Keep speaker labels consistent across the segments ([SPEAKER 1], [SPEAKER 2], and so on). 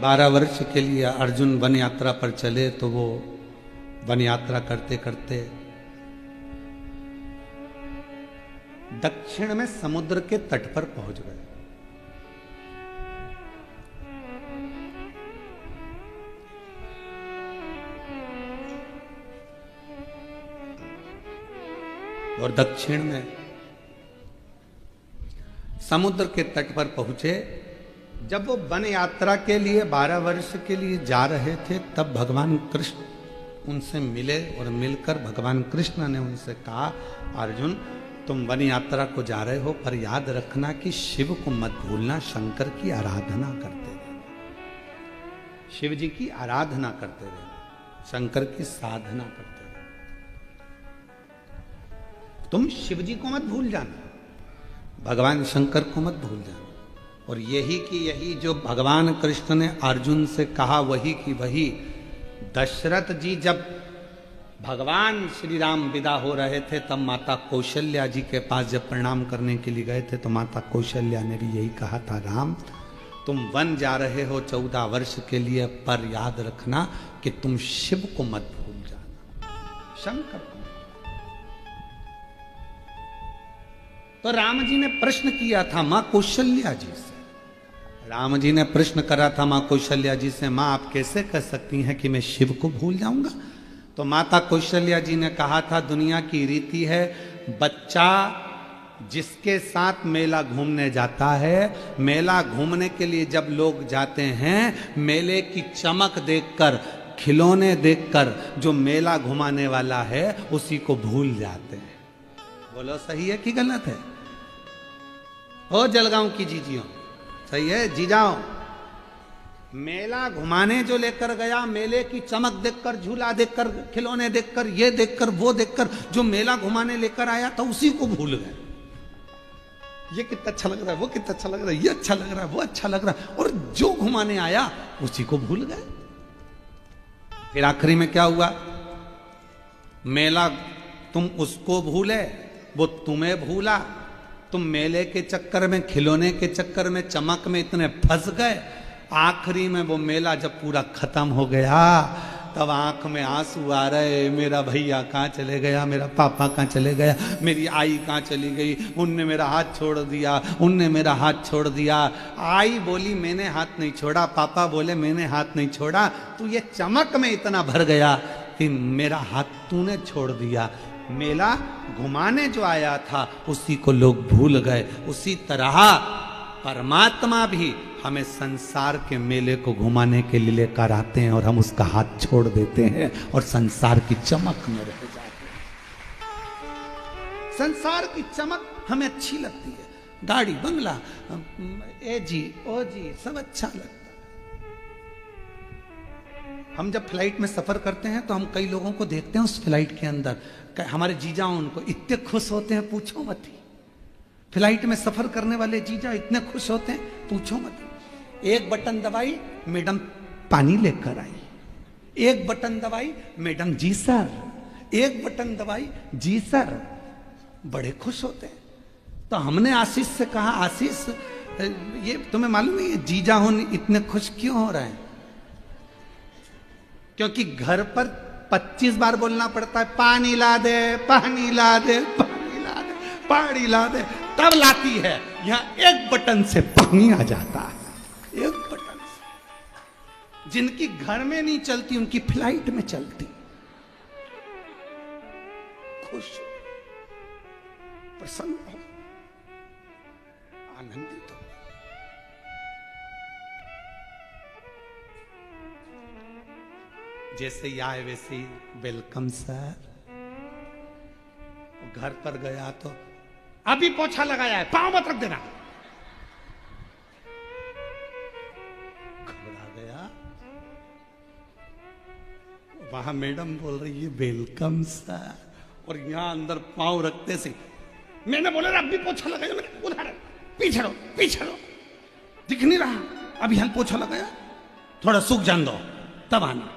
[SPEAKER 1] 12 वर्ष के लिए अर्जुन वन यात्रा पर चले तो वो वन यात्रा करते करते दक्षिण में समुद्र के तट पर पहुंच गए। और दक्षिण में समुद्र के तट पर पहुंचे। जब वो वन यात्रा के लिए 12 वर्ष के लिए जा रहे थे तब भगवान कृष्ण उनसे मिले और मिलकर भगवान कृष्ण ने उनसे कहा, अर्जुन तुम वन यात्रा को जा रहे हो पर याद रखना कि शिव को मत भूलना, शंकर की आराधना करते रहना, शिव जी की आराधना करते रहना, शंकर की साधना करते रहना, तुम शिव जी को मत भूल जाना, भगवान शंकर को मत भूल जाना। और यही की यही जो भगवान कृष्ण ने अर्जुन से कहा वही की वही दशरथ जी जब भगवान श्री राम विदा हो रहे थे तब माता कौशल्या जी के पास जब प्रणाम करने के लिए गए थे तो माता कौशल्या ने भी यही कहा था, राम तुम वन जा रहे हो 14 वर्ष के लिए पर याद रखना कि तुम शिव को मत भूल जाना, शंकर को। तो राम जी ने प्रश्न किया था मां कौशल्या जी से, राम जी ने प्रश्न करा था मां कौशल्या जी से, मां आप कैसे कह सकती हैं कि मैं शिव को भूल जाऊंगा? तो माता कौशल्या जी ने कहा था, दुनिया की रीति है बच्चा जिसके साथ मेला घूमने जाता है, मेला घूमने के लिए जब लोग जाते हैं मेले की चमक देखकर, खिलौने देखकर जो मेला घुमाने वाला है उसी को भूल जाते हैं। बोलो सही है कि गलत है? ओ जलगांव की जीजियों, सही है जीजाओ? मेला घुमाने जो लेकर गया, मेले की चमक देखकर, झूला देखकर, खिलौने देखकर, ये देखकर, वो देखकर जो मेला घुमाने लेकर आया था उसी को भूल गए। ये कितना अच्छा लग रहा है, वो कितना अच्छा लग रहा है, ये अच्छा लग रहा है, वो अच्छा लग रहा है, और जो घुमाने आया उसी को भूल गए। फिर आखिरी में क्या हुआ? मेला तुम उसको भूले, वो तुम्हें भूला। तुम मेले के चक्कर में, खिलौने के चक्कर में, चमक में इतने फंस गए, आखिरी में वो मेला जब पूरा खत्म हो गया तब आंख में आंसू आ रहे, मेरा भैया कहाँ चले गया, मेरा पापा कहाँ चले गया, मेरी आई कहाँ चली गई, उनने मेरा हाथ छोड़ दिया, उनने मेरा हाथ छोड़ दिया। आई बोली मैंने हाथ नहीं छोड़ा, पापा बोले मैंने हाथ नहीं छोड़ा, तू ये चमक में इतना भर गया कि मेरा हाथ तूने छोड़ दिया। मेला घुमाने जो आया था उसी को लोग भूल गए। उसी तरह परमात्मा भी हमें संसार के मेले को घुमाने के लिए लेकर आते हैं और हम उसका हाथ छोड़ देते हैं और संसार की चमक में रह जाते हैं। संसार की चमक हमें अच्छी लगती है, गाड़ी बंगला, ए जी ओ जी सब अच्छा लगता है। हम जब फ्लाइट में सफर करते हैं तो हम कई लोगों को देखते हैं उस फ्लाइट के अंदर, हमारे जीजा उनको इतने खुश होते हैं पूछो मत ही। फ्लाइट में सफर करने वाले जीजा इतने खुश होते हैं पूछो मत। एक बटन दबाई मैडम पानी लेकर आई, एक बटन दबाई मैडम जी सर, एक बटन दबाई जी सर, बड़े खुश होते हैं। तो हमने आशीष से कहा, आशीष ये तुम्हें मालूम है ये जीजा होने इतने खुश क्यों हो रहे हैं? क्योंकि घर पर 25 बार बोलना पड़ता है, पानी ला दे, पानी ला दे, पानी ला दे, पानी ला दे, तब लाती है। यहां एक बटन से पानी आ जाता है, एक बटन से। जिनकी घर में नहीं चलती उनकी फ्लाइट में चलती। खुश हो, प्रसन्न हो, आनंदित हो। जैसे ही आए वैसे ही वेलकम सर। घर पर गया तो अभी पोछा लगाया है, पांव मत रख देना। घबरा गया, वहां मैडम बोल रही है वेलकम सर, और यहां अंदर पांव रखते से मैंने बोला अभी पोछा लगाया, मैंने उधर पीछे लो, पीछे लो, दिख नहीं रहा, अभी यहां पोछा लगाया, थोड़ा सूख जान दो तब आना।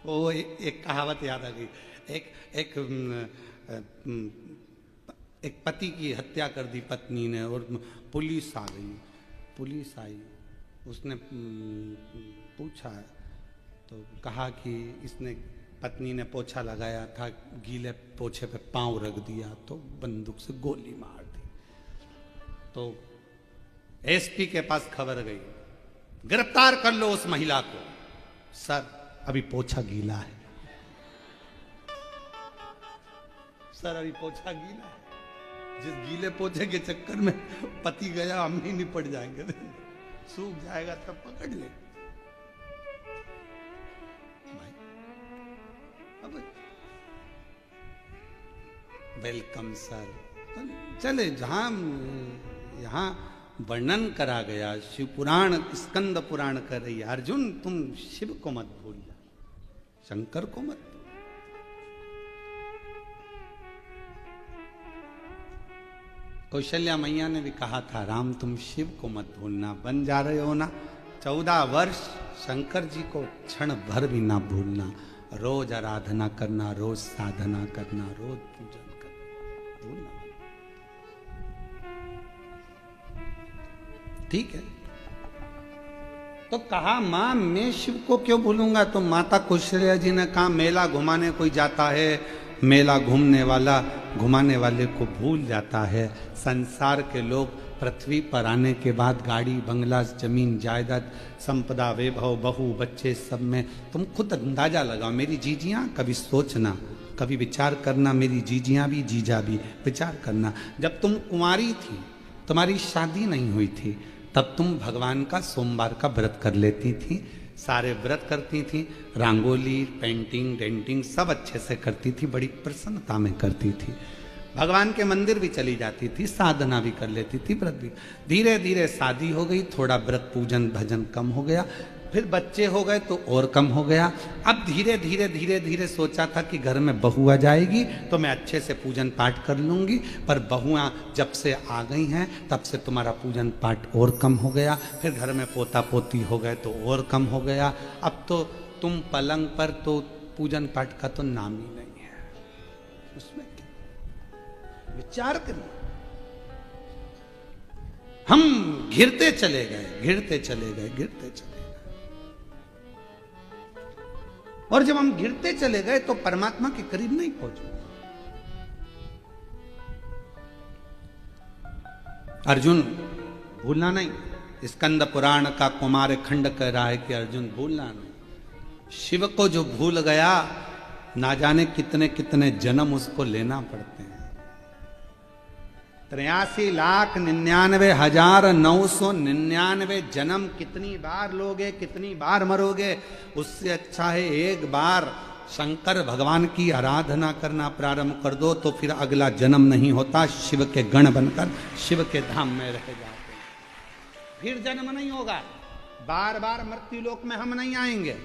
[SPEAKER 1] वो एक कहावत याद आ गई। एक एक पति की हत्या कर दी पत्नी ने और पुलिस आ गई, पुलिस आई, उसने पूछा तो कहा कि इसने पत्नी ने पोछा लगाया था, गीले पोछे पे पांव रख दिया तो बंदूक से गोली मार दी। तो एसपी के पास खबर गई, गिरफ्तार कर लो उस महिला को। सर अभी पोछा गीला है, सर अभी पोछा गीला है। जिस गीले पोछे के चक्कर में पति गया, हम ही निपट जाएंगे, सूख जाएगा तब पकड़ ले भाई। अब वेलकम सर, चले जहां यहां वर्णन करा गया, शिव पुराण स्कंद पुराण कर रही है, अर्जुन तुम शिव को मत भूलना, शंकर को मत। कौशल्या मैया ने भी कहा था, राम तुम शिव को मत भूलना, बन जा रहे हो ना 14 वर्ष, शंकर जी को क्षण भर भी ना भूलना, रोज आराधना करना, रोज साधना करना, रोज पूजन करना, भूलना ठीक है। तो कहा मां मैं शिव को क्यों भूलूंगा? तो माता कौशल्या जी ने कहा मेला घुमाने कोई जाता है, मेला घूमने वाला घुमाने वाले को भूल जाता है। संसार के लोग पृथ्वी पर आने के बाद गाड़ी बंगला जमीन जायदाद संपदा वैभव बहू बच्चे सब में तुम खुद अंदाजा लगाओ। मेरी जीजियां कभी सोचना, कभी विचार करना, मेरी जीजियां भी जीजा भी विचार करना, जब तुम कुंवारी थी, तुम्हारी शादी नहीं हुई थी, तब तुम भगवान का सोमवार का व्रत कर लेती थी, सारे व्रत करती थी, रंगोली पेंटिंग डेंटिंग सब अच्छे से करती थी, बड़ी प्रसन्नता में करती थी, भगवान के मंदिर भी चली जाती थी, साधना भी कर लेती थी, व्रत भी। धीरे धीरे शादी हो गई, थोड़ा व्रत पूजन भजन कम हो गया, फिर बच्चे हो गए तो और कम हो गया। अब धीरे धीरे धीरे धीरे सोचा था कि घर में बहू आ जाएगी तो मैं अच्छे से पूजन पाठ कर लूंगी, पर बहुआं जब से आ गई हैं तब से तुम्हारा पूजन पाठ और कम हो गया, फिर घर में पोता पोती हो गए तो और कम हो गया, अब तो तुम पलंग पर तो पूजन पाठ का तो नाम ही नहीं है। उसमें क्या विचार करिए। हम घिरते चले गए, घिरते चले गए, घिरते चले गए, और जब हम गिरते चले गए तो परमात्मा के करीब नहीं पहुंचे। अर्जुन भूलना नहीं, स्कंद पुराण का कुमार खंड कह रहा है कि अर्जुन भूलना नहीं। शिव को जो भूल गया, ना जाने कितने कितने जन्म उसको लेना पड़ते हैं। 83,99,999 जन्म कितनी बार लोगे, कितनी बार मरोगे? उससे अच्छा है एक बार शंकर भगवान की आराधना करना प्रारंभ कर दो, तो फिर अगला जन्म नहीं होता, शिव के गण बनकर शिव के धाम में रह जाते, फिर जन्म नहीं होगा, बार बार मृत्यु लोक में हम नहीं आएंगे।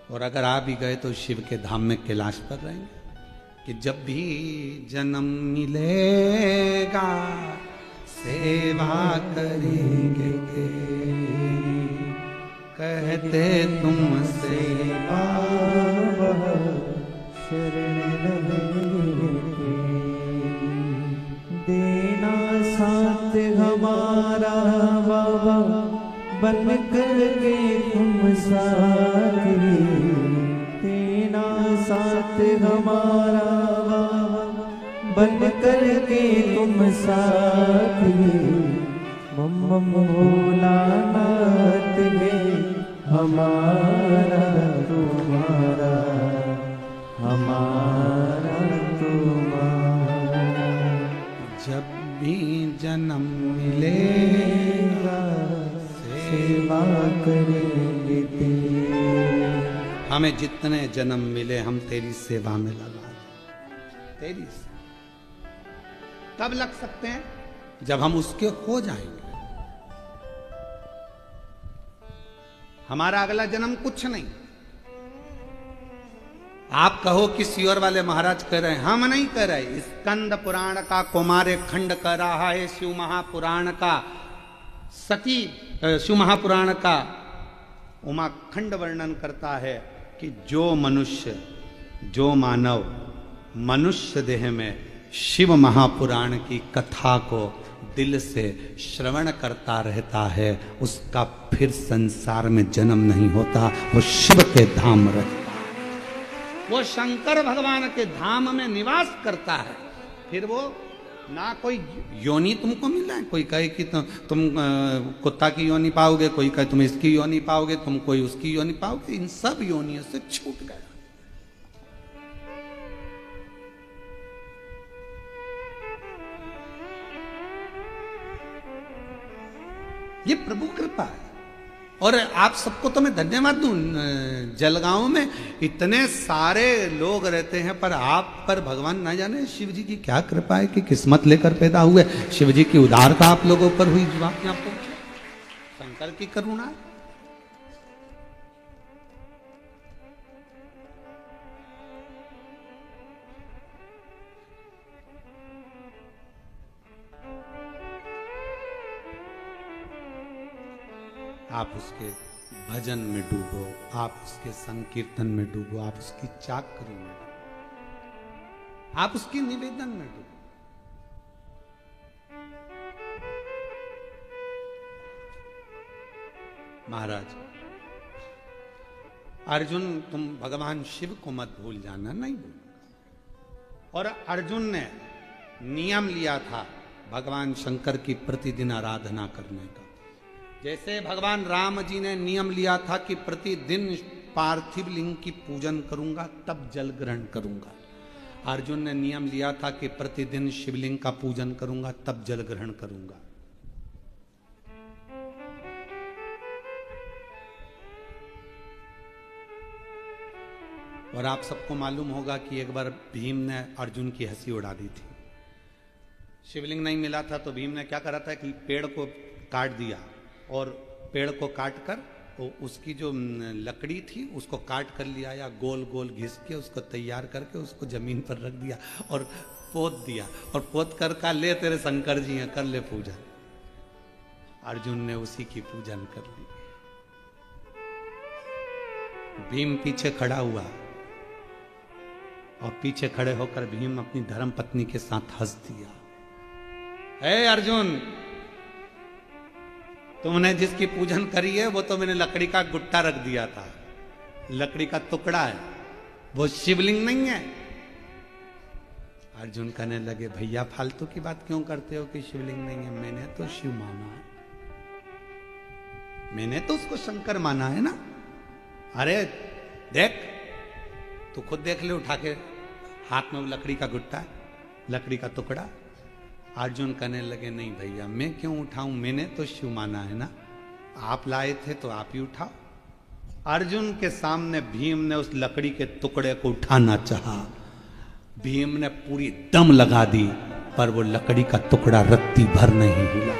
[SPEAKER 1] और अगर आ भी गए तो शिव के धाम में कैलाश पर रहेंगे कि जब भी जन्म मिलेगा सेवा करेंगे, कहते तुम सेवा शरण रहेंगे,
[SPEAKER 2] देना साथ हमारा बाबा बन करके तुम साथी, तेना साथ हमारा बन करके तुम साथी, मम भोलानाथ है हमारा तुम्हारा, हमारा तुम्हारा,
[SPEAKER 1] जब भी जन्म मिलेगा
[SPEAKER 2] सेवा करेंगे तेरी।
[SPEAKER 1] हमें जितने जन्म मिले हम तेरी सेवा में लगा तेरी सेवा। कब लग सकते हैं? जब हम उसके हो जाएंगे। हमारा अगला जन्म कुछ नहीं। आप कहो कि सियोर वाले महाराज कह रहे हैं, हम नहीं कह रहे। स्कंद पुराण का कुमार खंड कह रहा है, शिव महापुराण का सती शिव महापुराण का उमा खंड वर्णन करता है कि जो मनुष्य, जो मानव मनुष्य देह में शिव महापुराण की कथा को दिल से श्रवण करता रहता है, उसका फिर संसार में जन्म नहीं होता, वो शिव के धाम रहता है, वो शंकर भगवान के धाम में निवास करता है। फिर वो ना कोई योनि तुमको मिला है, कोई कहे कि तुम कुत्ता की योनि पाओगे, कोई कहे तुम इसकी योनि पाओगे, तुम कोई उसकी योनि पाओगे, इन सब योनियों से छूट गया। ये प्रभु कृपा है। और आप सबको तो मैं धन्यवाद दूं, जलगांव में इतने सारे लोग रहते हैं, पर आप पर भगवान ना जाने शिव जी की क्या कृपा है कि किस्मत लेकर पैदा हुए, शिव जी की उदारता आप लोगों पर हुई, जो आप यहाँ पहुंचे, शंकर की करुणा। आप उसके भजन में डूबो, आप उसके संकीर्तन में डूबो, आप उसकी चाकरी में डूबो, आप उसकी निवेदन में डूबो। महाराज अर्जुन, तुम भगवान शिव को मत भूल जाना, नहीं भूलना। और अर्जुन ने नियम लिया था भगवान शंकर की प्रतिदिन आराधना करने का। जैसे भगवान राम जी ने नियम लिया था कि प्रतिदिन पार्थिव लिंग की पूजन करूंगा तब जल ग्रहण करूंगा, अर्जुन ने नियम लिया था कि प्रतिदिन शिवलिंग का पूजन करूंगा तब जल ग्रहण करूंगा। और आप सबको मालूम होगा कि एक बार भीम ने अर्जुन की हंसी उड़ा दी थी। शिवलिंग नहीं मिला था तो भीम ने क्या करा था कि पेड़ को काट दिया, और पेड़ को काट कर तो उसकी जो लकड़ी थी उसको काट कर लिया, या गोल गोल घिस के उसको तैयार करके उसको जमीन पर रख दिया और पोत दिया, और पोत कर का ले तेरे शंकर जी हैं, कर ले पूजन। अर्जुन ने उसी की पूजन कर ली। भीम पीछे खड़ा हुआ और पीछे खड़े होकर भीम अपनी धर्म पत्नी के साथ हंस दिया। हे अर्जुन, तुमने जिसकी पूजन करी है वो तो मैंने लकड़ी का गुट्टा रख दिया था, लकड़ी का टुकड़ा है, वो शिवलिंग नहीं है। अर्जुन कहने लगे भैया फालतू की बात क्यों करते हो कि शिवलिंग नहीं है, मैंने तो शिव माना है, मैंने तो उसको शंकर माना है ना। अरे देख, तू खुद देख ले, उठा के हाथ में वो लकड़ी का गुट्टा है, लकड़ी का टुकड़ा। अर्जुन कहने लगे नहीं भैया मैं क्यों उठाऊं, मैंने तो शिव माना है ना, आप लाए थे तो आप ही उठाओ। अर्जुन के सामने भीम ने उस लकड़ी के टुकड़े को उठाना चाहा, भीम ने पूरी दम लगा दी, पर वो लकड़ी का टुकड़ा रत्ती भर नहीं हिला,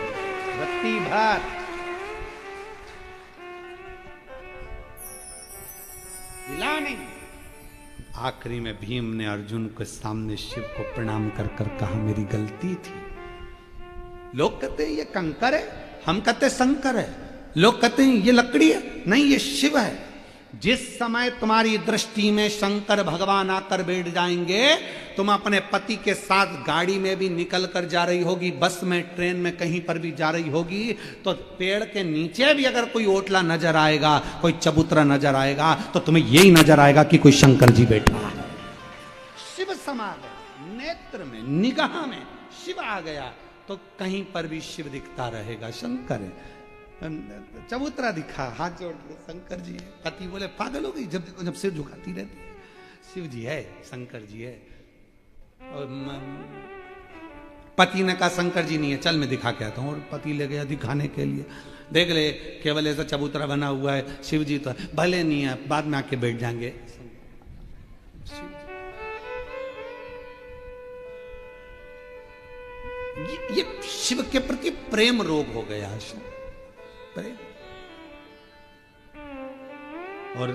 [SPEAKER 1] रत्ती भर। हिला नहीं। आखिरी में भीम ने अर्जुन के सामने शिव को प्रणाम कर कर कहा मेरी गलती थी। लोग कहते हैं ये कंकर है, हम कहते शंकर है, लोग कहते हैं ये लकड़ी है, नहीं ये शिव है। जिस समय तुम्हारी दृष्टि में शंकर भगवान आकर बैठ जाएंगे, तुम अपने पति के साथ गाड़ी में भी निकल कर जा रही होगी, बस में, ट्रेन में, कहीं पर भी जा रही होगी, तो पेड़ के नीचे भी अगर कोई ओटला नजर आएगा, कोई चबूतरा नजर आएगा, तो तुम्हें यही नजर आएगा कि कोई शंकर जी बैठा है। शिव समा गया, नेत्र में, निगाह में शिव आ गया, तो कहीं पर भी शिव दिखता रहेगा, शंकर है। चबूतरा दिखा, हाथ जोड़ के शंकर जी है। पति बोले पागल हो गई, जब देखो जब सिर झुकाती रहती है, शिव जी है, शंकर जी है। और पति ने कहा शंकर जी नहीं है, चल मैं दिखा के आता हूँ, और पति ले गया दिखाने के लिए। देख ले केवल ऐसा चबूतरा बना हुआ है, शिव जी तो है, भले नहीं है, बाद में आके बैठ जाएंगे। ये शिव के प्रति प्रेम रोग हो गया, प्रेम। और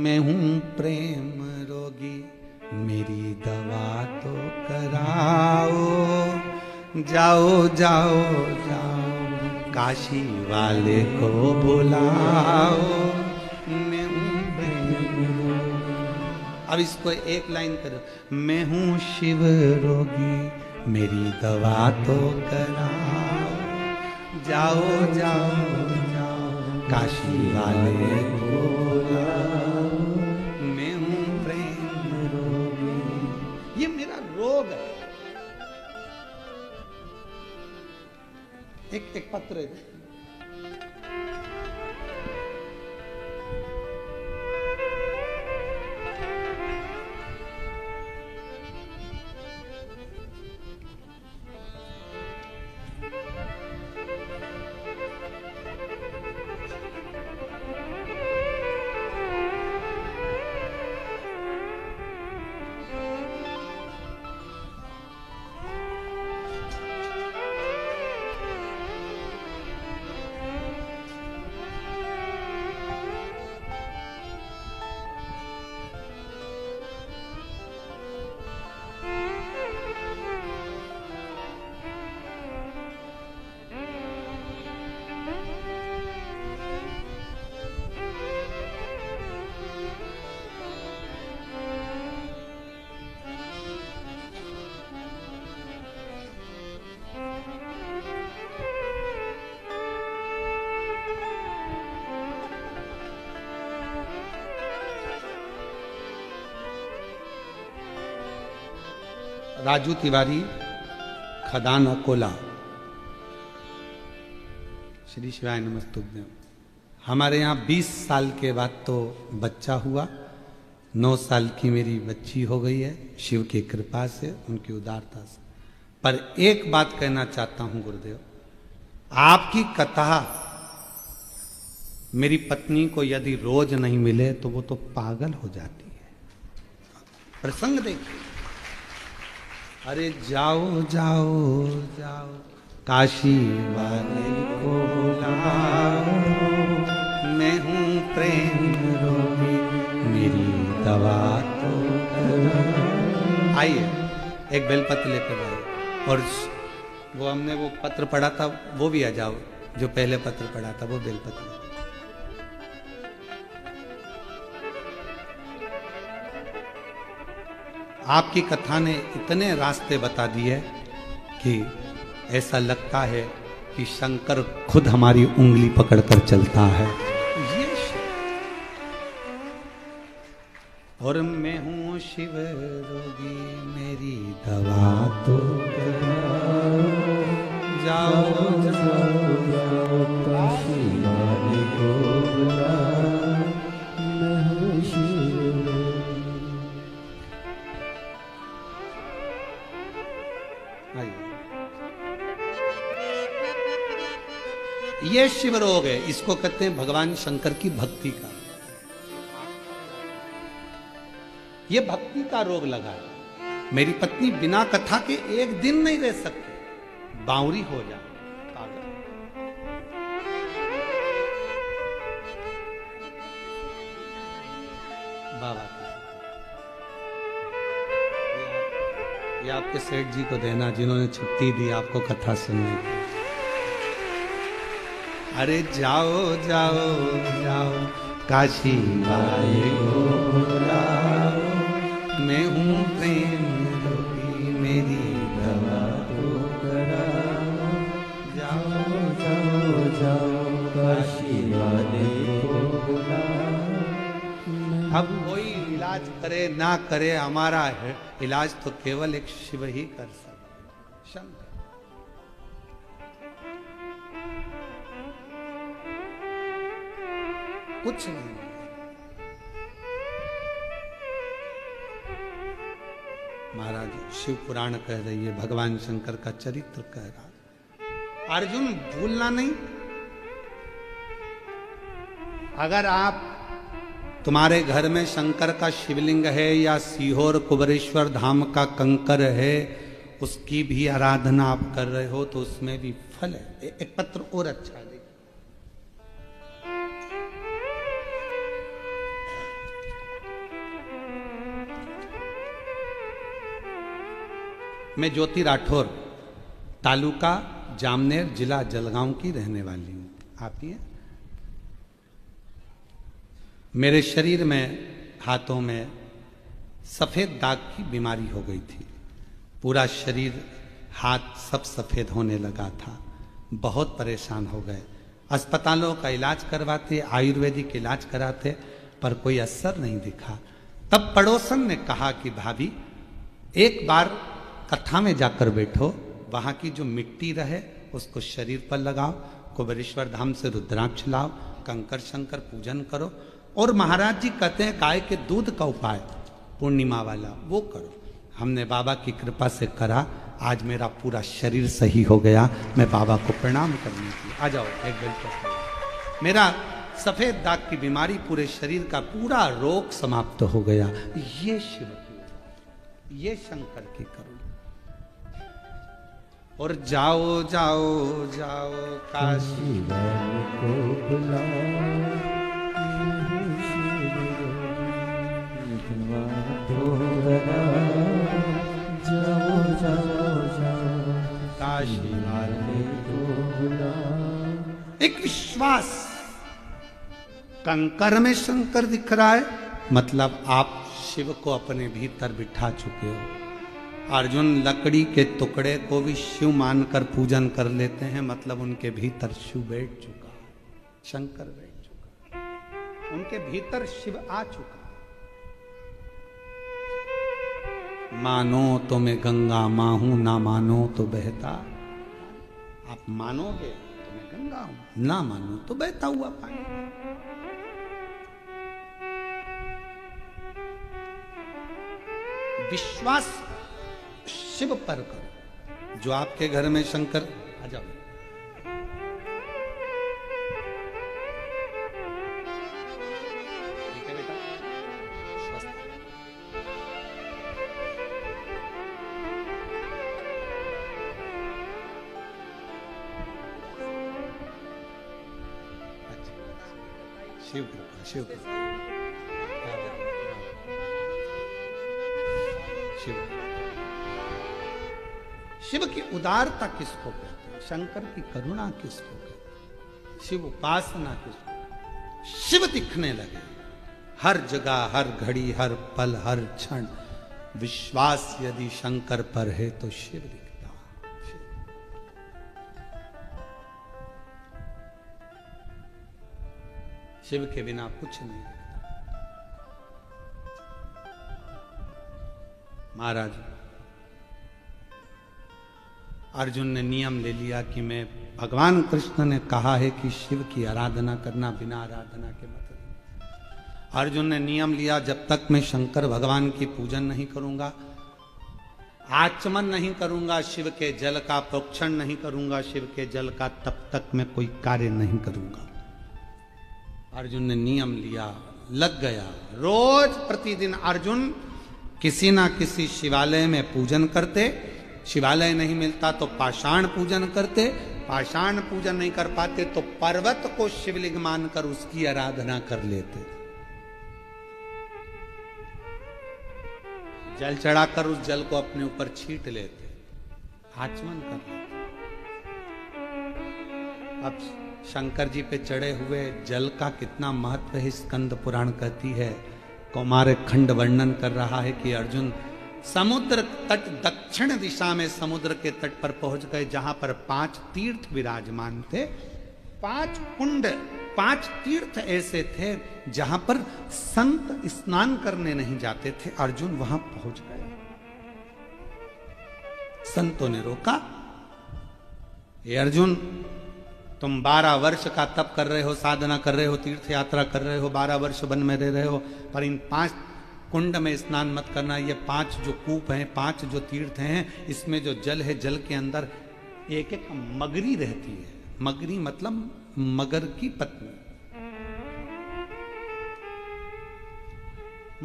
[SPEAKER 1] मैं हूं प्रेम रोगी, मेरी दवा तो कराओ, जाओ जाओ जाओ काशी वाले को बुलाओ। मैं हूं अब इसको एक लाइन करो। मैं हूं शिव रोगी, मेरी दवा तो कराओ, जाओ जाओ जाओ काशी वाले को बुलाओ, मैं हूं प्रेम रोगी, ये मेरा रोग है। एक पत्र है। राजू तिवारी, खदान अकोला। श्री शिवाय नमस्तुभ्यं। हमारे यहाँ 20 साल के बाद तो बच्चा हुआ, 9 साल की मेरी बच्ची हो गई है, शिव की कृपा से, उनकी उदारता से। पर एक बात कहना चाहता हूं गुरुदेव, आपकी कथा मेरी पत्नी को यदि रोज नहीं मिले तो वो तो पागल हो जाती है। प्रसंग देखिए, अरे जाओ जाओ जाओ काशी वाले को बुलाओ, मैं हूँ प्रेम रोगी, मेरी दवा तो कराओ। आइए एक बेलपत्र लेकर आइए, और वो हमने वो पत्र पढ़ा था वो भी आ जाओ, जो पहले पत्र पढ़ा था वो बेलपत्र। आपकी कथा ने इतने रास्ते बता दिए कि ऐसा लगता है कि शंकर खुद हमारी उंगली पकड़कर चलता है। ये और मैं हूं शिव रोगी, मेरी दवा तो कराओ, जाओ जाओ जाओ काशी वाले को बुलाओ, मैं हूं शिव रोगी। ये शिव रोग है, इसको कहते हैं भगवान शंकर की भक्ति का। ये भक्ति का रोग लगा है। मेरी पत्नी बिना कथा के एक दिन नहीं रह सकती, बावरी हो जाए, पागल। बाबा ये आपके सेठ जी को देना, जिन्होंने छुट्टी दी आपको कथा सुनने की। अरे जाओ जाओ जाओ काशी वाले को बुलाओ, मैं हूँ प्रेम रोगी, मेरी दवा तो कराओ, जाओ जाओ जाओ काशी वाले को बुलाओ। अब कोई इलाज करे ना करे, हमारा इलाज तो केवल एक शिव ही कर सकते, शंकर। कुछ नहीं। महाराज शिव पुराण कह रही है, भगवान शंकर का चरित्र कह रहा। अर्जुन भूलना नहीं, अगर आप तुम्हारे घर में शंकर का शिवलिंग है या सीहोर कुबरेश्वर धाम का कंकर है, उसकी भी आराधना आप कर रहे हो तो उसमें भी फल है। एक पत्र और अच्छा है, मैं ज्योति राठौर, तालुका जामनेर, जिला जलगांव की रहने वाली हूँ। आप ही हैं? मेरे शरीर में, हाथों में सफेद दाग की बीमारी हो गई थी। पूरा शरीर, हाथ सब सफेद होने लगा था। बहुत परेशान हो गए। अस्पतालों का इलाज करवाते, आयुर्वेदिक इलाज कराते, पर कोई असर नहीं दिखा। तब पड़ोसन ने कहा कि भाभी एक बार कथा में जाकर बैठो, वहां की जो मिट्टी रहे उसको शरीर पर लगाओ, कुबेरेश्वर धाम से रुद्राक्ष लाओ, कंकर शंकर पूजन करो, और महाराज जी कहते हैं गाय के दूध का उपाय पूर्णिमा वाला वो करो। हमने बाबा की कृपा से करा, आज मेरा पूरा शरीर सही हो गया। मैं बाबा को प्रणाम करने की, आ जाओ एक बेल पर। मेरा सफेद दाग की बीमारी, पूरे शरीर का पूरा रोग समाप्त हो गया। ये शिव की, ये शंकर की करुणा। और जाओ जाओ जाओ काशी
[SPEAKER 2] को बुलाओ, जाओ जाओ जाओ
[SPEAKER 1] काशी वाले
[SPEAKER 2] को बुलाओ।
[SPEAKER 1] एक विश्वास, कंकर में शंकर दिख रहा है, मतलब आप शिव को अपने भीतर बिठा चुके हो। अर्जुन लकड़ी के टुकड़े को भी शिव मानकर पूजन कर लेते हैं, मतलब उनके भीतर शिव बैठ चुका है, शंकर बैठ चुका है, उनके भीतर शिव आ चुका है। मानो तो मैं गंगा मां हूं, ना मानो तो बहता। आप मानोगे तो मैं गंगा हूं, ना मानो तो बहता हुआ पानी। विश्वास शिव पर करो। जो आपके घर में शंकर, आ जाओ, ठीक है बेटा, स्वस्थ। शिव कृपा, शिव कृपा, शिव। शिव की उदारता किसको कहते हैं? शंकर की करुणा किसको कहते हैं? शिव उपासना किसको? शिव दिखने लगे हर जगह, हर घड़ी, हर पल, हर क्षण। विश्वास यदि शंकर पर है तो शिव दिखता। शिव के बिना कुछ नहीं दिखता। महाराज अर्जुन ने नियम ले लिया कि मैं, भगवान कृष्ण ने कहा है कि शिव की आराधना करना बिना आराधना के मतलब। अर्जुन ने नियम लिया, जब तक मैं शंकर भगवान की पूजन नहीं करूंगा, आचमन नहीं करूंगा, शिव के जल का प्रोक्षण नहीं करूंगा, शिव के जल का, तब तक मैं कोई कार्य नहीं करूंगा। अर्जुन ने नियम लिया, लग गया। रोज प्रतिदिन अर्जुन किसी ना किसी शिवालय में पूजन करते। शिवालय नहीं मिलता तो पाषाण पूजन करते। पाषाण पूजन नहीं कर पाते तो पर्वत को शिवलिंग मानकर उसकी आराधना कर लेते। जल चढ़ाकर उस जल को अपने ऊपर छीट लेते, आचमन कर लेते। अब शंकर जी पे चढ़े हुए जल का कितना महत्व है, स्कंद पुराण कहती है। कौमार खंड वर्णन कर रहा है कि अर्जुन समुद्र तट, दक्षिण दिशा में समुद्र के तट पर पहुंच गए, जहां पर 5 तीर्थ विराजमान थे। 5 कुंड, 5 तीर्थ ऐसे थे जहां पर संत स्नान करने नहीं जाते थे। अर्जुन वहां पहुंच गए। संतों ने रोका, ये अर्जुन, तुम 12 वर्ष का तप कर रहे हो, साधना कर रहे हो, तीर्थ यात्रा कर रहे हो, 12 वर्ष वन में रह रहे हो, पर इन 5 कुंड में स्नान मत करना। ये 5 जो कूप हैं, 5 जो तीर्थ हैं, इसमें जो जल है, जल के अंदर एक एक मगरी रहती है। मगरी मतलब मगर की पत्नी।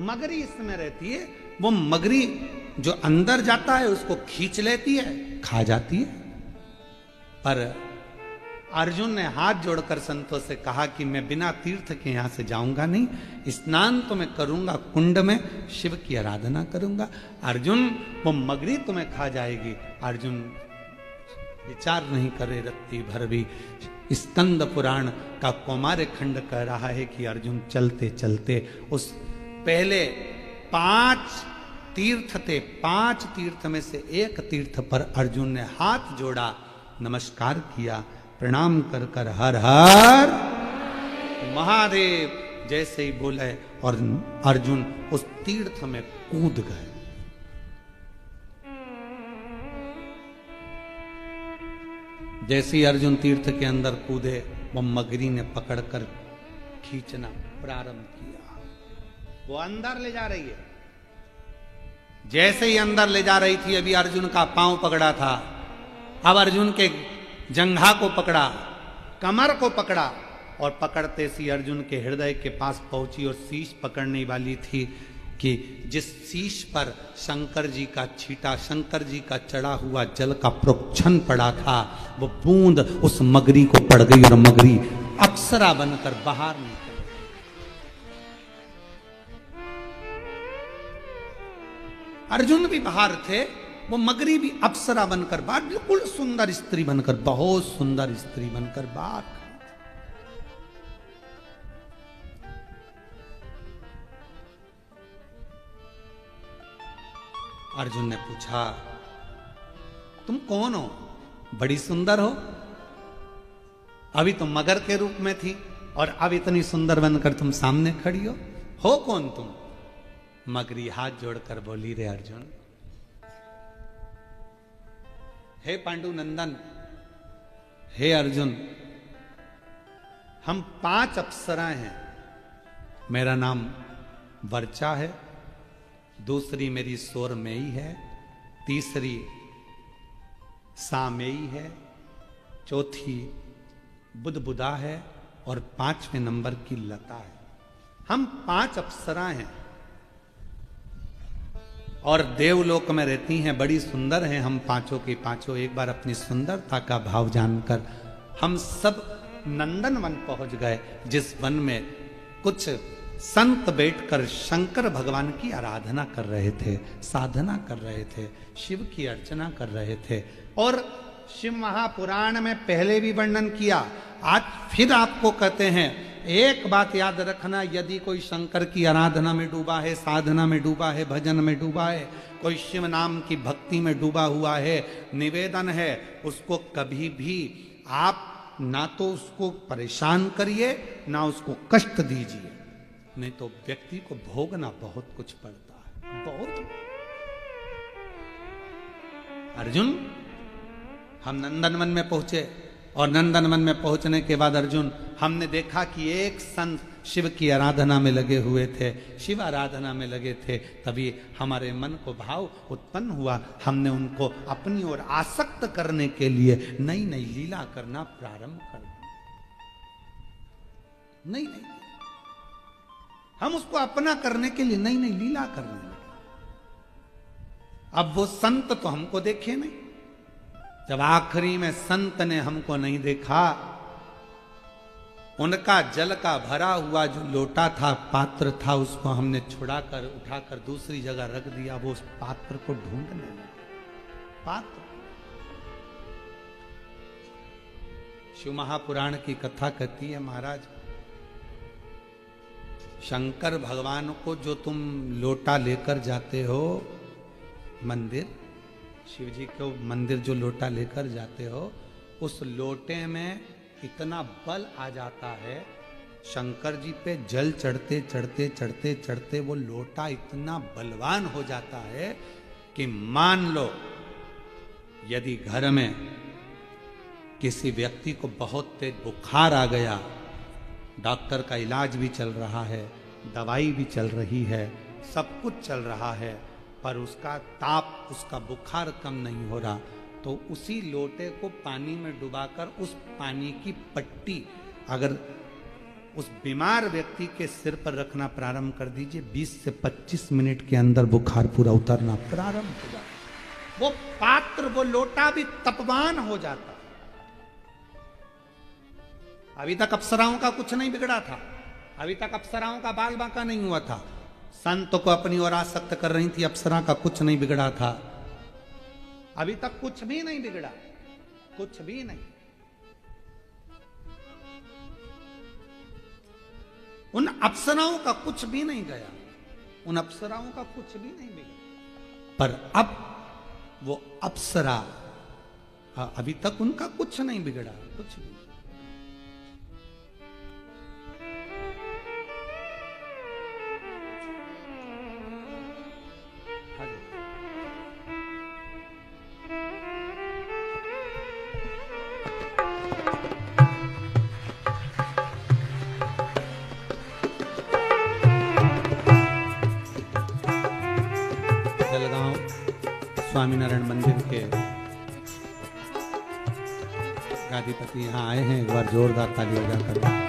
[SPEAKER 1] मगरी इसमें रहती है। वो मगरी जो अंदर जाता है उसको खींच लेती है, खा जाती है। पर अर्जुन ने हाथ जोड़कर संतों से कहा कि मैं बिना तीर्थ के यहां से जाऊंगा नहीं, स्नान तो मैं करूंगा, कुंड में शिव की आराधना करूंगा। अर्जुन, वो मगरी तुम्हें खा जाएगी। अर्जुन विचार नहीं करे रत्ती भर भी। स्कंद पुराण का कौमार खंड कह रहा है कि अर्जुन चलते चलते उस पहले 5 तीर्थ थे, 5 तीर्थ में से एक तीर्थ पर अर्जुन ने हाथ जोड़ा, नमस्कार किया, प्रणाम कर कर हर हर महादेव जैसे ही बोले और अर्जुन उस तीर्थ में कूद गए। जैसे ही अर्जुन तीर्थ के अंदर कूदे, वो मगरी ने पकड़कर खींचना प्रारंभ किया। वो अंदर ले जा रही है। जैसे ही अंदर ले जा रही थी, अभी अर्जुन का पांव पकड़ा था, अब अर्जुन के जंघा को पकड़ा, कमर को पकड़ा, और पकड़ते सी अर्जुन के हृदय के पास पहुंची और शीश पकड़ने वाली थी कि जिस शीश पर शंकर जी का छीटा, शंकर जी का चढ़ा हुआ जल का प्रोक्षण पड़ा था, वो बूंद उस मगरी को पड़ गई और मगरी अप्सरा बनकर बाहर निकल। अर्जुन भी बाहर थे, वो मगरी भी अप्सरा बनकर बाहर, बिल्कुल सुंदर स्त्री बनकर, बहुत सुंदर स्त्री बनकर बाहर। अर्जुन ने पूछा, तुम कौन हो? बड़ी सुंदर हो। अभी तुम मगर के रूप में थी और अब इतनी सुंदर बनकर तुम सामने खड़ी हो कौन तुम? मगरी हाथ जोड़कर बोली, रे अर्जुन, हे पांडु नंदन, हे अर्जुन, हम 5 अप्सराएं हैं। मेरा नाम वर्चा है, दूसरी मेरी सोरमेई है, तीसरी सामेई है, चौथी बुदबुदा है और 5वें नंबर की लता है। हम 5 अप्सराएं हैं और देवलोक में रहती हैं, बड़ी सुंदर हैं हम पांचों की पांचों। एक बार अपनी सुंदरता का भाव जानकर हम सब नंदन वन पहुंच गए, जिस वन में कुछ संत बैठकर शंकर भगवान की आराधना कर रहे थे, साधना कर रहे थे, शिव की अर्चना कर रहे थे। और शिव महापुराण में पहले भी वर्णन किया, आज फिर आपको कहते हैं, एक बात याद रखना, यदि कोई शंकर की आराधना में डूबा है, साधना में डूबा है, भजन में डूबा है, कोई शिव नाम की भक्ति में डूबा हुआ है, निवेदन है, उसको कभी भी आप ना तो उसको परेशान करिए, ना उसको कष्ट दीजिए, नहीं तो व्यक्ति को भोगना बहुत कुछ पड़ता है, बहुत। अर्जुन, हम नंदनवन में पहुंचे और नंदनवन में पहुंचने के बाद अर्जुन, हमने देखा कि एक संत शिव की आराधना में लगे हुए थे, शिव आराधना में लगे थे। तभी हमारे मन को भाव उत्पन्न हुआ, हमने उनको अपनी ओर आसक्त करने के लिए नई नई लीला करना प्रारंभ कर दिया। नई नई हम उसको अपना करने के लिए नई नई लीला करने लगे। अब वो संत तो हमको देखे नहीं, जब आखिरी में संत ने हमको नहीं देखा, उनका जल का भरा हुआ जो लोटा था, पात्र था, उसको हमने छुड़ाकर उठाकर दूसरी जगह रख दिया। वो उस पात्र को ढूंढने लगे। पात्र, शिव महापुराण की कथा कहती है, महाराज, शंकर भगवान को जो तुम लोटा लेकर जाते हो मंदिर, शिव जी को मंदिर जो लोटा लेकर जाते हो, उस लोटे में इतना बल आ जाता है, शंकर जी पे जल चढ़ते चढ़ते चढ़ते चढ़ते वो लोटा इतना बलवान हो जाता है कि मान लो यदि घर में किसी व्यक्ति को बहुत तेज बुखार आ गया, डॉक्टर का इलाज भी चल रहा है, दवाई भी चल रही है, सब कुछ चल रहा है, पर उसका ताप, उसका बुखार कम नहीं हो रहा, तो उसी लोटे को पानी में डुबाकर उस पानी की पट्टी अगर उस बीमार व्यक्ति के सिर पर रखना प्रारंभ कर दीजिए, 20 से 25 मिनट के अंदर बुखार पूरा उतरना प्रारंभ हो जाता। वो पात्र, वो लोटा भी तपवान हो जाता। अभी तक अप्सराओं का कुछ नहीं बिगड़ा था, अभी तक अप्सराओं का बाल बांका नहीं हुआ था, संत को अपनी ओर आसक्त कर रही थी, अप्सरा का कुछ नहीं बिगड़ा था, अभी तक कुछ भी नहीं बिगड़ा, कुछ भी नहीं। उन अप्सराओं का कुछ भी नहीं गया, उन अप्सराओं का कुछ भी नहीं बिगड़ा। पर अब वो अप्सरा, अभी तक उनका कुछ नहीं बिगड़ा, कुछ नहीं। जलगांव स्वामीनारायण मंदिर के गादीपति यहाँ आए हैं, एक बार जोरदार ताली बजाकर।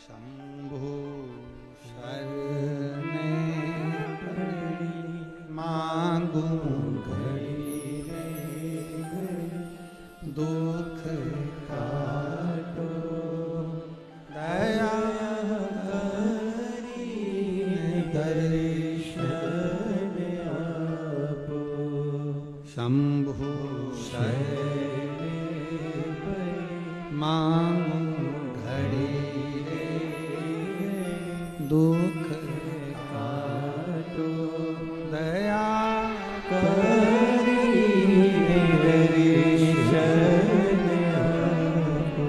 [SPEAKER 1] शंभु शरणे मांगू घड़ी दुख काटो दया करी दर्शन आपो। शंभु शरणे मांगू दुख काटो दया करी दर्शन आपो।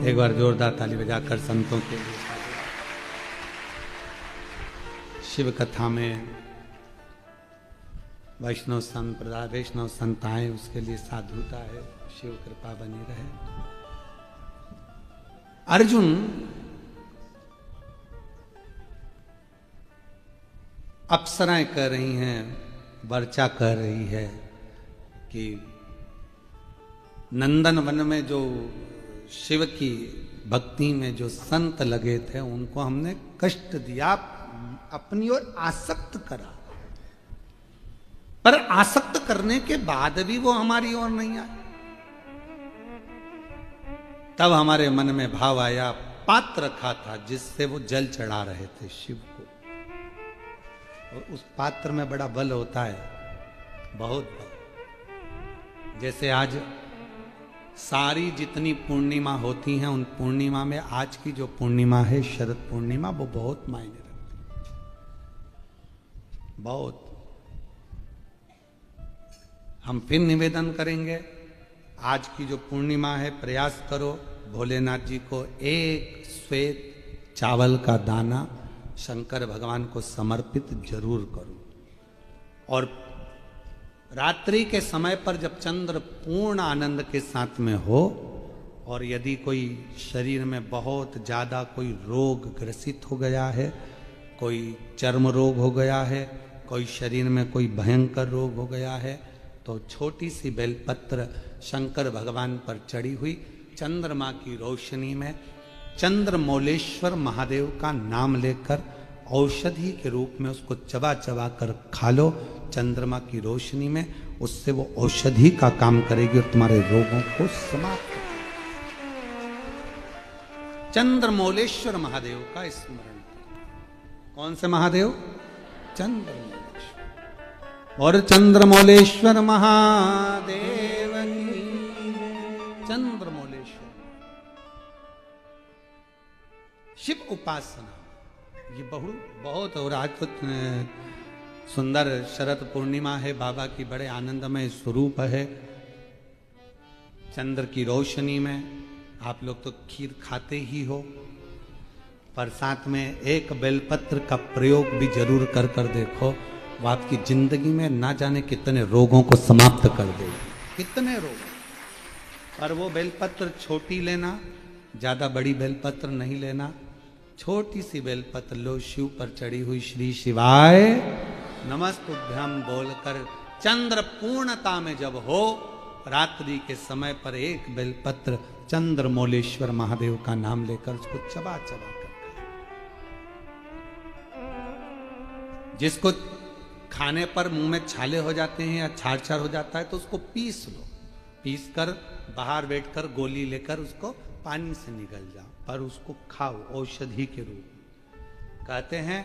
[SPEAKER 1] एक बार जोरदार ताली बजाकर संतों के लिए। शिव कथा में वैष्णव संप्रदाय वैष्णव संत आए, उसके लिए साधुता है, शिव कृपा बनी रहे। अर्जुन अप्सराएं कह रही हैं, वर्चा कह रही है कि नंदन वन में जो शिव की भक्ति में जो संत लगे थे उनको हमने कष्ट दिया, अपनी ओर आसक्त करा, पर आसक्त करने के बाद भी वो हमारी ओर नहीं आए। तब हमारे मन में भाव आया, पात्र रखा था जिससे वो जल चढ़ा रहे थे शिव को, और उस पात्र में बड़ा बल होता है, बहुत बल। जैसे आज सारी जितनी पूर्णिमा होती हैं, उन पूर्णिमा में आज की जो पूर्णिमा है शरद पूर्णिमा, वो बहुत मायने रखती है, बहुत। हम फिर निवेदन करेंगे, आज की जो पूर्णिमा है प्रयास करो भोलेनाथ जी को एक श्वेत चावल का दाना शंकर भगवान को समर्पित जरूर करो। और रात्रि के समय पर जब चंद्र पूर्ण आनंद के साथ में हो, और यदि कोई शरीर में बहुत ज़्यादा कोई रोग ग्रसित हो गया है, कोई चर्म रोग हो गया है, कोई शरीर में कोई भयंकर रोग हो गया है, तो छोटी सी बेलपत्र शंकर भगवान पर चढ़ी हुई चंद्रमा की रोशनी में चंद्रमौलेश्वर महादेव का नाम लेकर औषधि के रूप में उसको चबा चबा कर खा लो चंद्रमा की रोशनी में, उससे वो औषधि का काम करेगी और तुम्हारे रोगों को समाप्त करेगी। चंद्रमौलेश्वर महादेव का स्मरण करो। कौन से महादेव? चंद्रमौलेश्वर। और चंद्रमौलेश्वर महादेव की चंद्रमौलेश्वर शिव उपासना ये बहुत। और आज तो सुंदर शरद पूर्णिमा है, बाबा की बड़े आनंदमय स्वरूप है। चंद्र की रोशनी में आप लोग तो खीर खाते ही हो, पर साथ में एक बेलपत्र का प्रयोग भी जरूर कर कर देखो, वो आपकी जिंदगी में ना जाने कितने रोगों को समाप्त कर देगी, कितने रोग। पर वो बेलपत्र छोटी लेना, ज्यादा बड़ी बेलपत्र नहीं लेना, छोटी सी बेलपत्र लो, शिव पर चढ़ी हुई श्री शिवाय नमस्तुभ्यम बोलकर चंद्र पूर्णता में जब हो, रात्रि के समय पर एक बेलपत्र चंद्रमौलेश्वर महादेव का नाम लेकर उसको चबा चबा कर खाओ। जिसको खाने पर मुंह में छाले हो जाते हैं या छाड़ छाड़ हो जाता है तो उसको पीस लो, पीस कर बाहर बैठकर गोली लेकर उसको पानी से निगल जाओ, पर उसको खाओ औषधि के रूप में। कहते हैं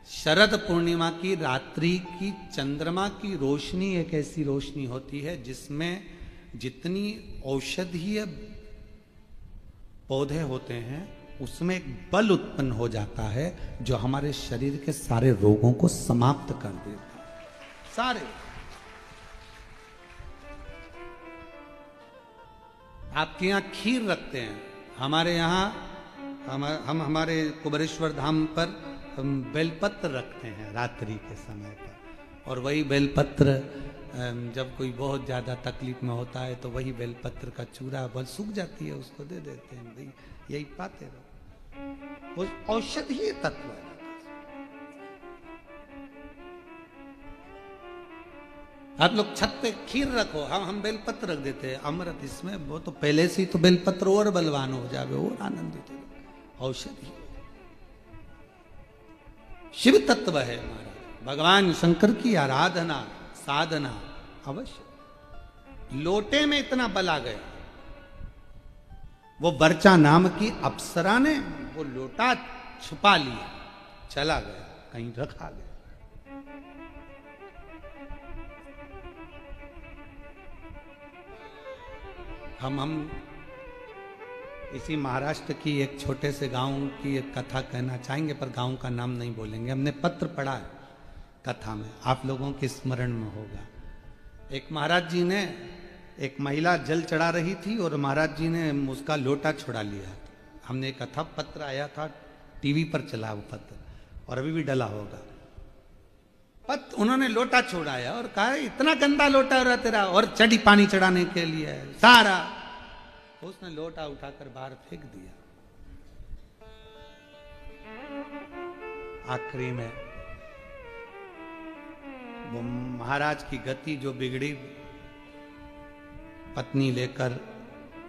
[SPEAKER 1] शरद पूर्णिमा की रात्रि की चंद्रमा की रोशनी एक ऐसी रोशनी होती है जिसमें जितनी औषधीय पौधे होते हैं उसमें एक बल उत्पन्न हो जाता है जो हमारे शरीर के सारे रोगों को समाप्त कर देता है। सारे आपके यहाँ खीर रखते हैं, हमारे यहाँ हम हमारे कुबेरेश्वर धाम पर हम बेलपत्र रखते हैं रात्रि के समय पर, और वही बेलपत्र जब कोई बहुत ज़्यादा तकलीफ में होता है तो वही बेलपत्र का चूरा बल सूख जाती है उसको दे देते हैं, भाई यही पाते रहो, वो औषधीय तत्व है। आप लोग छत पे खीर रखो, हम बेलपत्र रख देते हैं, अमृत इसमें, वो तो पहले से ही तो बेलपत्र और बलवान हो जावे और आनंदित हो। औषधि शिव तत्व है महाराज, भगवान शंकर की आराधना साधना अवश्य। लोटे में इतना बल आ गया, वो वर्चा नाम की अप्सरा ने वो लोटा छुपा लिया, चला गया कहीं रखा गया। हम इसी महाराष्ट्र की एक छोटे से गांव की एक कथा कहना चाहेंगे, पर गांव का नाम नहीं बोलेंगे। हमने पत्र पढ़ा है कथा में, आप लोगों के स्मरण में होगा। एक महाराज जी ने, एक महिला जल चढ़ा रही थी और महाराज जी ने उसका लोटा छुड़ा लिया। हमने कथा पत्र आया था, टीवी पर चला वो पत्र और अभी भी डला होगा। उन्होंने लोटा छोड़ाया और कहा इतना गंदा लोटा हो रहा तेरा, और चढ़ी पानी चढ़ाने के लिए सारा, उसने लोटा उठाकर बाहर फेंक दिया। आखिरी में वो महाराज की गति जो बिगड़ी, पत्नी लेकर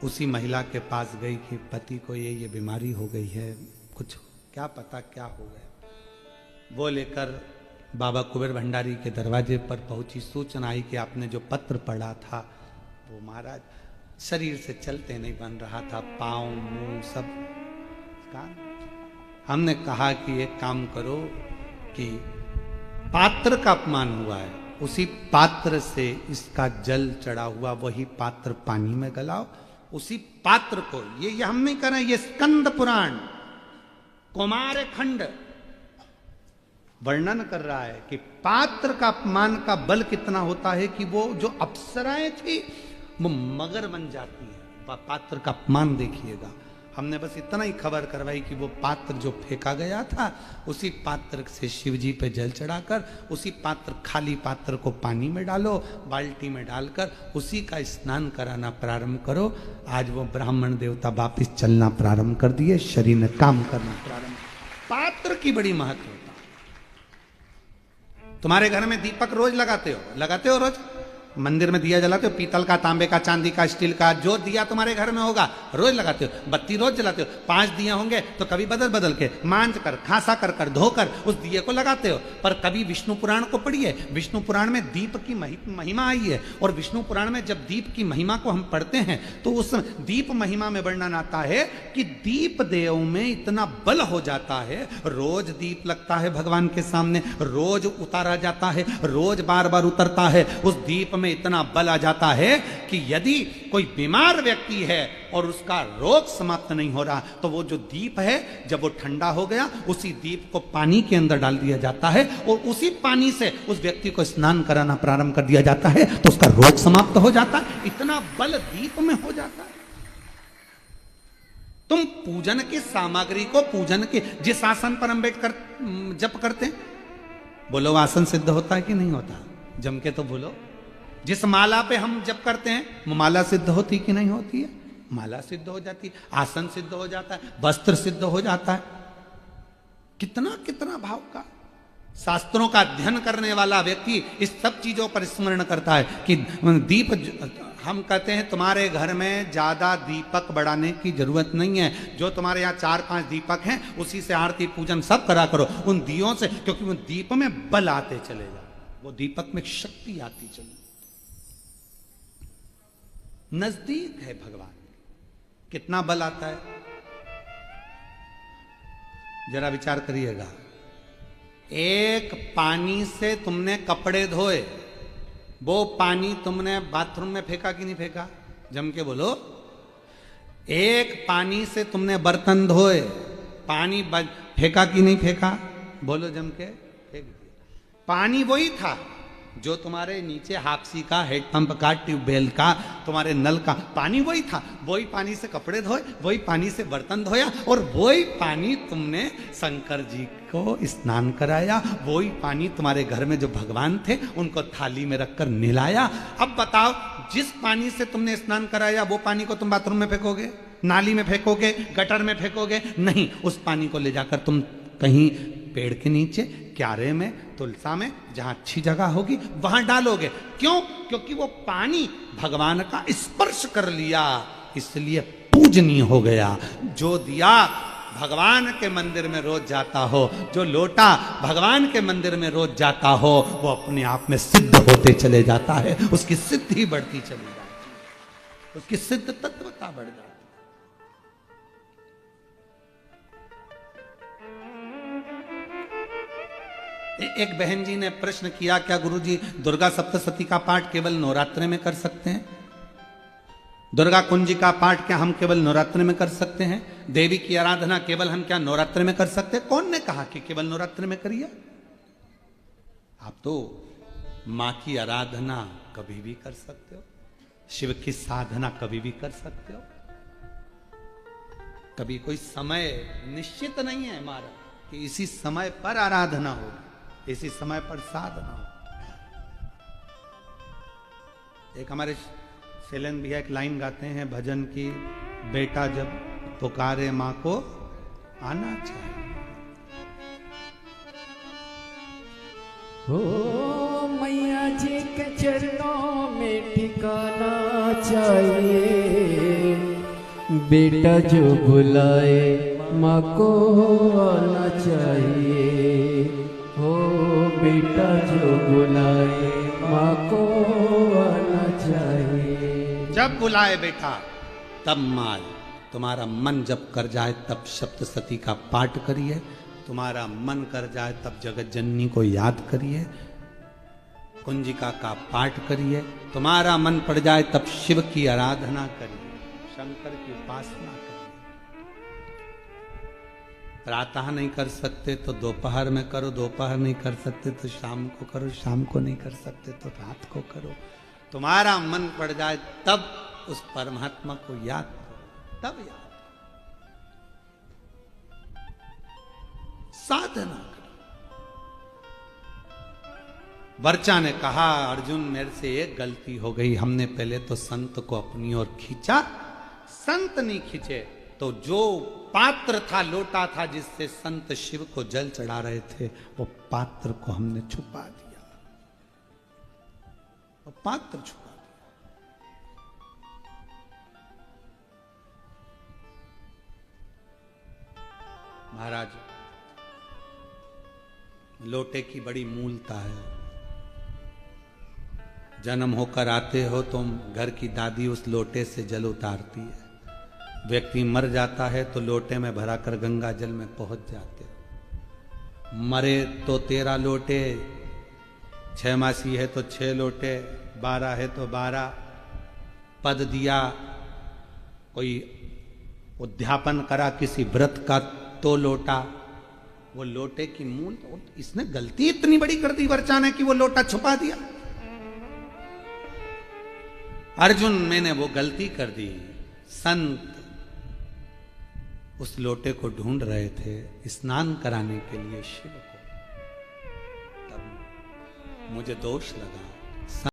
[SPEAKER 1] उसी महिला के पास गई कि पति को ये बीमारी हो गई है, कुछ क्या पता क्या हो गया। वो लेकर बाबा कुबेर भंडारी के दरवाजे पर पहुंची, सूचना आई कि आपने जो पत्र पढ़ा था वो महाराज शरीर से चलते नहीं बन रहा था, पांव मुंह सब कान। हमने कहा कि एक काम करो कि पात्र का अपमान हुआ है, उसी पात्र से इसका जल चढ़ा हुआ वही पात्र पानी में गलाओ, उसी पात्र को, ये हम नहीं कर रहे, ये स्कंद पुराण कुमार खंड वर्णन कर रहा है कि पात्र का अपमान का बल कितना होता है कि वो जो अप्सराएं थी वो मगर बन जाती है। पात्र का अपमान देखिएगा। हमने बस इतना ही खबर करवाई कि वो पात्र जो फेंका गया था, उसी पात्र से शिव जी पे जल चढ़ाकर, उसी पात्र, खाली पात्र को पानी में डालो, बाल्टी में डालकर उसी का स्नान कराना प्रारंभ करो। आज वो ब्राह्मण देवता वापिस चलना प्रारंभ कर दिए, शरीर ने काम करना प्रारंभ। पात्र की बड़ी महत्व होता है। तुम्हारे घर में दीपक रोज लगाते हो रोज? मंदिर में दिया जलाते हो, पीतल का, तांबे का, चांदी का, स्टील का, जो दिया तुम्हारे घर में होगा रोज लगाते हो। बत्ती रोज जलाते हो, 5 दिया होंगे तो कभी बदल बदल के मांझ कर, खासा कर धोकर उस दिए को लगाते हो। पर कभी विष्णु पुराण को पढ़िए, विष्णु पुराण में दीप की महिमा आई है, और विष्णु पुराण में जब दीप की महिमा को हम पढ़ते हैं तो उस दीप महिमा में वर्णन आता है कि दीप देव में इतना बल हो जाता है, रोज दीप लगता है भगवान के सामने, रोज उतारा जाता है, रोज बार बार उतरता है, उस दीप में इतना बल आ जाता है कि यदि कोई बीमार व्यक्ति है और उसका रोग समाप्त नहीं हो रहा तो वो जो दीप है, जब वो ठंडा हो गया, उसी दीप को पानी के अंदर डाल दिया जाता है और उसी पानी से उस व्यक्ति को स्नान कराना प्रारंभ कर दिया जाता है तो उसका रोग समाप्त हो जाता है। इतना बल दीप में हो जाता है। तुम पूजन की सामग्री को, पूजन के जिस आसन पर हम बैठकर जप करते हैं, बोलो आसन सिद्ध होता है कि नहीं होता? जम के तो बोलो। जिस माला पे हम जप करते हैं वो माला सिद्ध होती कि नहीं होती है? माला सिद्ध हो जाती है, आसन सिद्ध हो जाता है, वस्त्र सिद्ध हो जाता है। कितना कितना भाव का। शास्त्रों का अध्ययन करने वाला व्यक्ति इस सब चीजों पर स्मरण करता है कि दीप, हम कहते हैं तुम्हारे घर में ज्यादा दीपक बढ़ाने की जरूरत नहीं है, जो तुम्हारे यहाँ 4-5 दीपक हैं उसी से आरती पूजन सब करा करो, उन दियों से, क्योंकि वो दीप में बल आते चले जाओ, वो दीपक में शक्ति आती चली। नजदीक है भगवान, कितना बल आता है जरा विचार करिएगा। एक पानी से तुमने कपड़े धोए, वो पानी तुमने बाथरूम में फेंका कि नहीं फेंका? जम के बोलो। एक पानी से तुमने बर्तन धोए, पानी फेंका कि नहीं फेंका? बोलो जम के। फेंक दिया। पानी वही था जो तुम्हारे नीचे हापसी का, हेडपंप का, ट्यूबवेल का, तुम्हारे नल का पानी वही था। वही पानी से कपड़े धोए, वही पानी से बर्तन धोया, और वही पानी तुमने शंकर जी को स्नान कराया, वही पानी तुम्हारे घर में जो भगवान थे उनको थाली में रखकर नहलाया। अब बताओ, जिस पानी से तुमने स्नान कराया वो पानी को तुम बाथरूम में फेंकोगे, नाली में फेंकोगे, गटर में फेंकोगे? नहीं, उस पानी को ले जाकर तुम कहीं पेड़ के नीचे, क्यारे में, तुलसा में, जहां अच्छी जगह होगी वहां डालोगे। क्यों? क्योंकि वो पानी भगवान का स्पर्श कर लिया, इसलिए पूजनीय हो गया। जो दिया भगवान के मंदिर में रोज जाता हो, जो लोटा भगवान के मंदिर में रोज जाता हो, वो अपने आप में सिद्ध होते चले जाता है, उसकी सिद्धि बढ़ती चली जाती है, उसकी सिद्ध तत्वता बढ़ जाती है। एक बहन जी ने प्रश्न किया, क्या गुरुजी दुर्गा सप्तशती का पाठ केवल नवरात्रि में कर सकते हैं? दुर्गा कुंजी का पाठ क्या हम केवल नवरात्रि में कर सकते हैं? देवी की आराधना केवल हम क्या नवरात्रि में कर सकते हैं? कौन ने कहा कि केवल नवरात्रि में करिए? आप तो मां की आराधना कभी भी कर सकते हो, शिव की साधना कभी भी कर सकते हो। कभी कोई समय निश्चित नहीं है हमारा कि इसी समय पर आराधना होगी, इसी समय पर साधना हो। एक हमारे शैलेंद्र भैया एक लाइन गाते हैं भजन की, बेटा जब पुकारे मां को आना चाहिए।
[SPEAKER 2] हो मैया जी के चरणों में ठिकाना चाहिए, बेटा जो बुलाए माँ को आना चाहिए। हो बेटा जो बुलाए माँ को आना चाहिए।
[SPEAKER 1] जब बुलाए बेटा तब माल। तुम्हारा मन जब कर जाए तब सप्तशती का पाठ करिए, तुम्हारा मन कर जाए तब जगत जननी को याद करिए, कुंजिका का पाठ करिए, तुम्हारा मन पड़ जाए तब शिव की आराधना करिए, शंकर की उपासना करिए। प्रातः नहीं कर सकते तो दोपहर में करो, दोपहर नहीं कर सकते तो शाम को करो, शाम को नहीं कर सकते तो रात को करो। तुम्हारा मन पड़ जाए तब उस परमात्मा को याद करो, तब याद साधना करो। वर्चा ने कहा, अर्जुन मेरे से एक गलती हो गई, हमने पहले तो संत को अपनी ओर खींचा, संत नहीं खींचे तो जो पात्र था, लोटा था जिससे संत शिव को जल चढ़ा रहे थे, वो पात्र को हमने छुपा दिया, वो पात्र छुपा दिया। महाराज, लोटे की बड़ी मूलता है। जन्म होकर आते हो तुम, घर की दादी उस लोटे से जल उतारती है। व्यक्ति मर जाता है तो लोटे में भराकर गंगा जल में पहुंच जाते हो। मरे तो 13 लोटे, 6 मासी है तो 6 लोटे, 12 है तो 12। पद दिया, कोई उद्यापन करा किसी व्रत का तो लोटा, वो लोटे की मूल। इसने गलती इतनी बड़ी कर दी वर्चा ने कि वो लोटा छुपा दिया। अर्जुन, मैंने वो गलती कर दी। संत उस लोटे को ढूंढ रहे थे स्नान कराने के लिए शिव को, तब मुझे दोष लगा।